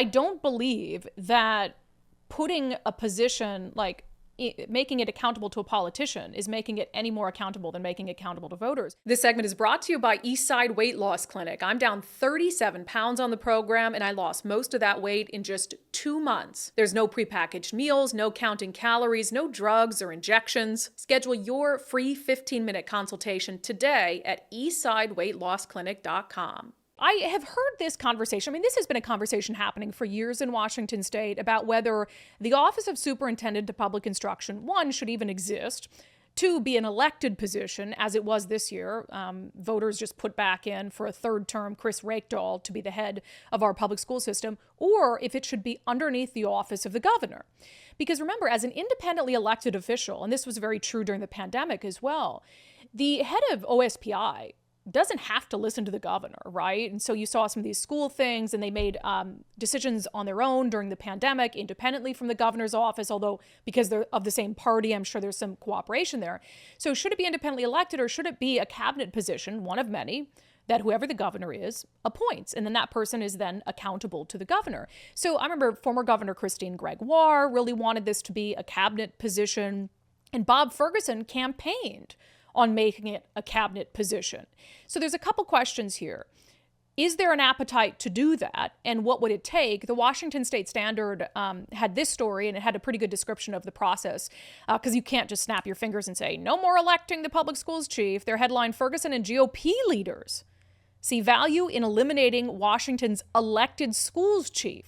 I don't believe that putting a position like making it accountable to a politician is making it any more accountable than making it accountable to voters. This segment is brought to you by Eastside Weight Loss Clinic. I'm down 37 pounds on the program, and I lost most of that weight in just 2 months. There's no prepackaged meals, no counting calories, no drugs or injections. Schedule your free 15-minute consultation today at eastsideweightlossclinic.com. I have heard this conversation. I mean, this has been a conversation happening for years in Washington state about whether the Office of Superintendent of Public Instruction, one, should even exist, two, be an elected position, as it was this year. Voters just put back in for a third term Chris Rakedahl to be the head of our public school system, or if it should be underneath the office of the governor. Because remember, as an independently elected official, and this was very true during the pandemic as well, the head of OSPI doesn't have to listen to the governor, right? And so you saw some of these school things, and they made decisions on their own during the pandemic, independently from the governor's office, although because they're of the same party, I'm sure there's some cooperation there. So should it be independently elected, or should it be a cabinet position, one of many, that whoever the governor is appoints, and then that person is then accountable to the governor? So I remember former Governor Christine Gregoire really wanted this to be a cabinet position, and Bob Ferguson campaigned on making it a cabinet position. So there's a couple questions here. Is there an appetite to do that? And what would it take? The Washington State Standard had this story, and it had a pretty good description of the process, because you can't just snap your fingers and say, no more electing the public schools chief. Their headline, Ferguson and GOP leaders see value in eliminating Washington's elected schools chief.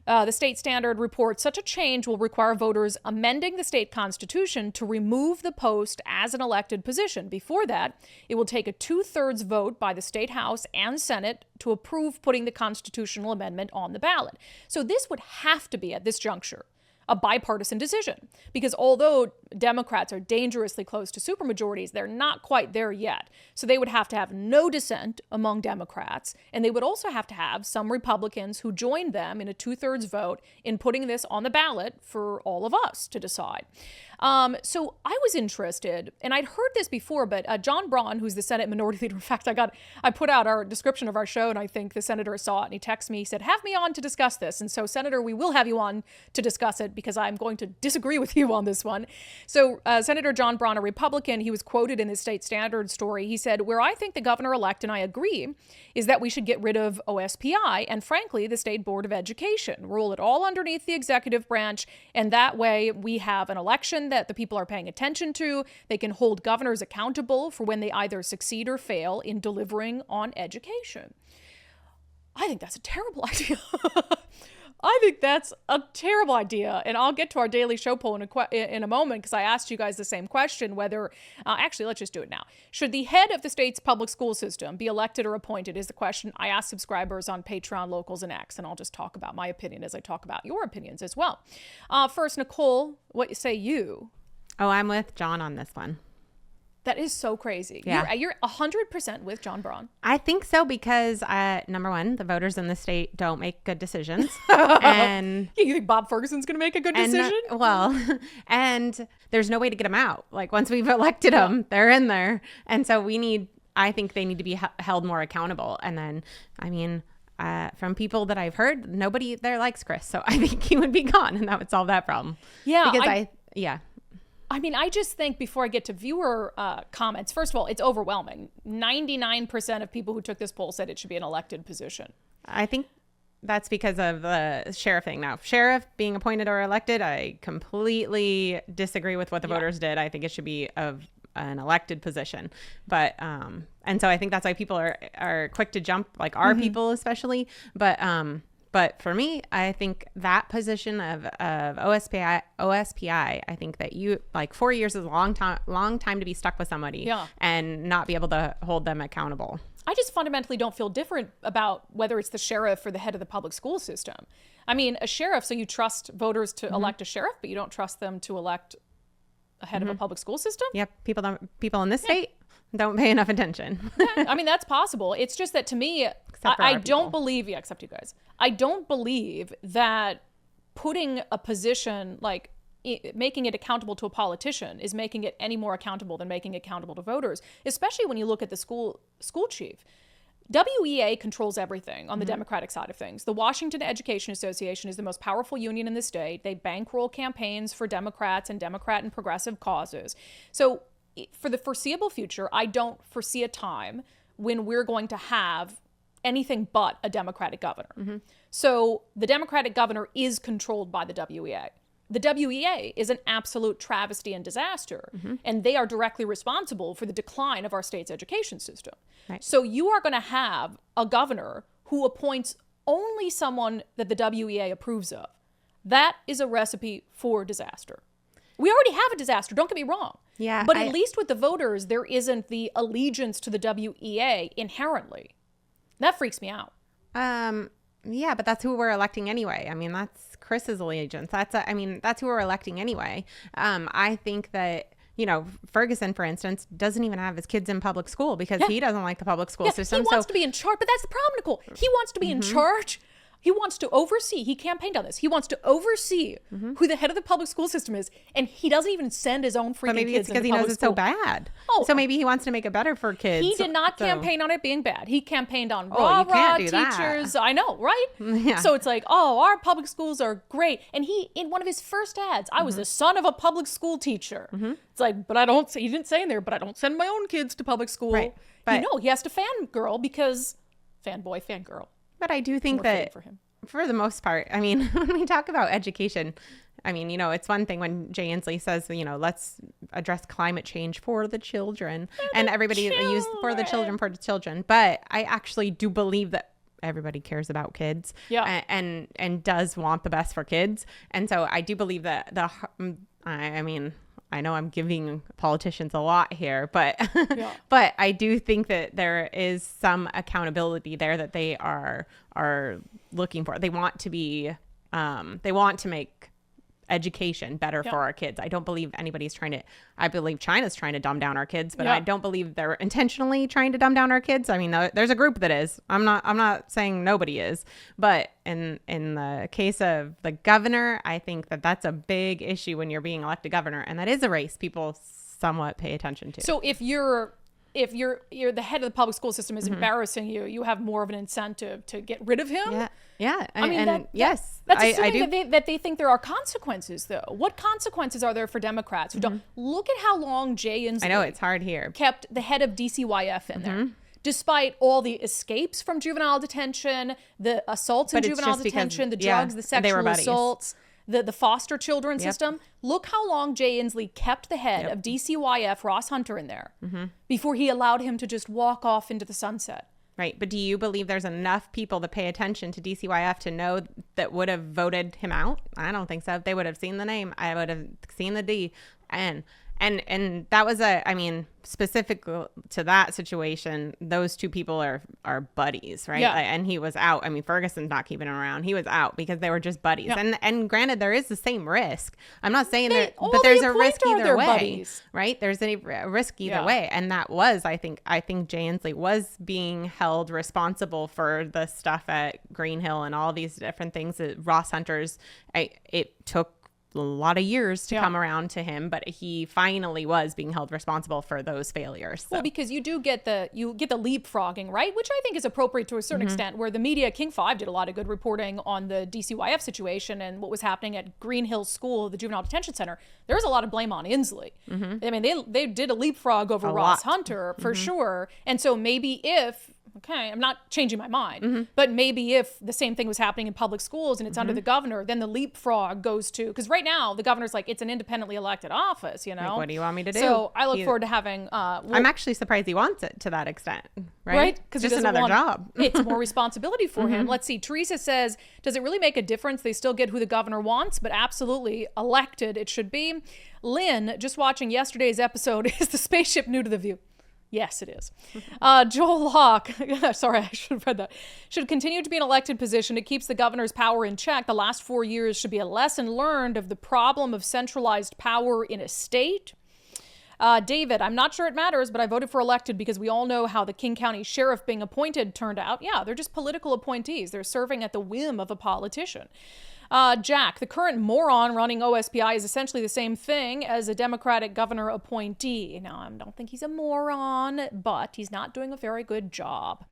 The State Standard reports such a change will require voters amending the state constitution to remove the post as an elected position. Before that, it will take a 2/3 vote by the State House and Senate to approve putting the constitutional amendment on the ballot. So this would have to be, at this juncture, a bipartisan decision, because although Democrats are dangerously close to supermajorities, they're not quite there yet. So they would have to have no dissent among Democrats, and they would also have to have some Republicans who join them in a 2/3 vote in putting this on the ballot for all of us to decide. So I was interested, and I'd heard this before, but John Braun, who's the Senate Minority Leader, in fact, I put out our description of our show, and I think the senator saw it, and he texted me, he said, have me on to discuss this. And so, Senator, we will have you on to discuss it, because I'm going to disagree with you on this one. So Senator John Braun, a Republican, he was quoted in the State Standard story. He said, where I think the governor-elect, and I agree, is that we should get rid of OSPI and, frankly, the State Board of Education. Rule it all underneath the executive branch, and that way we have an election that the people are paying attention to. They can hold governors accountable for when they either succeed or fail in delivering on education. I think that's a terrible idea. I think that's a terrible idea. And I'll get to our daily show poll in a moment, because I asked you guys the same question, whether, actually, let's just do it now. Should the head of the state's public school system be elected or appointed is the question I asked subscribers on Patreon, Locals, and X. And I'll just talk about my opinion as I talk about your opinions as well. First, Nicole, what say you? Oh, I'm with John on this one. That is so crazy. Yeah. You're 100% with John Braun. I think so, because number one, the voters in the state don't make good decisions. And you think Bob Ferguson's going to make a good decision? And there's no way to get them out. Like, once we've elected them, they're in there. And so I think they need to be held more accountable. And then, I mean, from people that I've heard, nobody there likes Chris. So I think he would be gone, and that would solve that problem. Yeah. Because I mean, I just think, before I get to viewer comments, first of all, it's overwhelming. 99% of people who took this poll said it should be an elected position. I think that's because of the sheriff thing. Now, sheriff being appointed or elected, I completely disagree with what the voters did. I think it should be of an elected position. But and so I think that's why people are quick to jump, like our people especially. But for me, I think that position of OSPI, I think that 4 years is a long time to be stuck with somebody and not be able to hold them accountable. I just fundamentally don't feel different about whether it's the sheriff or the head of the public school system. I mean, a sheriff, so you trust voters to elect a sheriff, but you don't trust them to elect a head of a public school system? Yep. People in this state don't pay enough attention. I mean, that's possible. It's just that, to me, I don't believe, except you guys, I don't believe that putting a position, like making it accountable to a politician, is making it any more accountable than making it accountable to voters, especially when you look at the school chief. WEA controls everything on the Democratic side of things. The Washington Education Association is the most powerful union in the state. They bankroll campaigns for Democrats and Democrat and progressive causes. So for the foreseeable future, I don't foresee a time when we're going to have anything but a Democratic governor. So the Democratic governor is controlled by the WEA. The WEA is an absolute travesty and disaster, and they are directly responsible for the decline of our state's education system. Right. So you are going to have a governor who appoints only someone that the WEA approves of. That is a recipe for disaster. We already have a disaster, don't get me wrong. Yeah, But at least with the voters, there isn't the allegiance to the WEA inherently. That freaks me out. Yeah, but that's who we're electing anyway. I mean, that's Kruse's allegiance. That's who we're electing anyway. I think that, you know, Ferguson, for instance, doesn't even have his kids in public school because he doesn't like the public school system. He wants to be in charge, but that's the problem, Nicole. He wants to be in charge. He wants to oversee. He campaigned on this. He wants to oversee who the head of the public school system is, and he doesn't even send his own freaking But maybe kids it's because into he knows public it's so school. bad. Oh. So maybe he wants to make it better for kids. He did not So- campaign on it being bad. He campaigned on you rah can't do that. teachers. I know, right? Yeah. So it's like, oh, our public schools are great. And he, in one of his first ads, I was the son of a public school teacher. It's like, but I don't. He didn't say in there, but I don't send my own kids to public school. Right. But- he has to fangirl because fanboy, fangirl. But I do think More fitting that for him. for the most part, I mean, when we talk about education, I mean, you know, it's one thing when Jay Inslee says, you know, let's address climate change for the children, and everybody use for the children. But I actually do believe that everybody cares about kids, and does want the best for kids, and so I do believe that I mean, I know I'm giving politicians a lot here, but but I do think that there is some accountability there that they are looking for. They want to be they want to make education better for our kids. I don't believe anybody's trying to. I believe China's trying to dumb down our kids, but I don't believe they're intentionally trying to dumb down our kids. I mean, there's a group that is. I'm not saying nobody is, but in the case of the governor, I think that that's a big issue when you're being elected governor, and that is a race people somewhat pay attention to. So if you're the head of the public school system is embarrassing you, you have more of an incentive to get rid of him. Yeah. I mean, yes, that's I assuming do. that they think there are consequences, though. What consequences are there for Democrats who don't? Look at how long Jay Inslee I know it's hard here. kept the head of DCYF in there. Despite all the escapes from juvenile detention, the assaults in But it's juvenile just because- detention, the drugs, the they were sexual buddies. assaults, the foster children system. Look how long Jay Inslee kept the head of DCYF, Ross Hunter, in there before he allowed him to just walk off into the sunset. Right. But do you believe there's enough people to pay attention to DCYF to know that would have voted him out? I don't think so. They would have seen the name. I would have seen the D. And that was I mean, specific to that situation, those two people are buddies, right? Yeah. And he was out. I mean, Ferguson's not keeping him around. He was out because they were just buddies. Yeah. And granted, there is the same risk. I'm not saying that, but there's a risk either way, buddies. right? There's a risk either way. And that was, I think Jay Inslee was being held responsible for the stuff at Green Hill and all these different things that Ross Hunter's, it took a lot of years to come around to him, but he finally was being held responsible for those failures. So. Well, because you get the leapfrogging, right? Which I think is appropriate to a certain extent, where the media, King 5 did a lot of good reporting on the DCYF situation and what was happening at Green Hill School, the juvenile detention center. There's a lot of blame on Inslee. I mean, they did a leapfrog over Ross Hunter for sure. And so maybe I'm not changing my mind, but maybe if the same thing was happening in public schools and it's under the governor, then the leapfrog goes to, because right now the governor's like, it's an independently elected office, you know? Like, what do you want me to do? So I look forward to having, I'm actually surprised he wants it to that extent, right? Right? Because it's just another job. It's more responsibility for him. Let's see. Teresa says, does it really make a difference? They still get who the governor wants, but absolutely elected it should be. Lynn, just watching yesterday's episode, is the spaceship new to the view? Yes, it is. Joel Hawk, sorry, I should have read that, should continue to be an elected position. It keeps the governor's power in check. The last 4 years should be a lesson learned of the problem of centralized power in a state. David, I'm not sure it matters, but I voted for elected because we all know how the King County sheriff being appointed turned out. Yeah, they're just political appointees. They're serving at the whim of a politician. Jack, the current moron running OSPI is essentially the same thing as a Democratic governor appointee. Now, I don't think he's a moron, but he's not doing a very good job.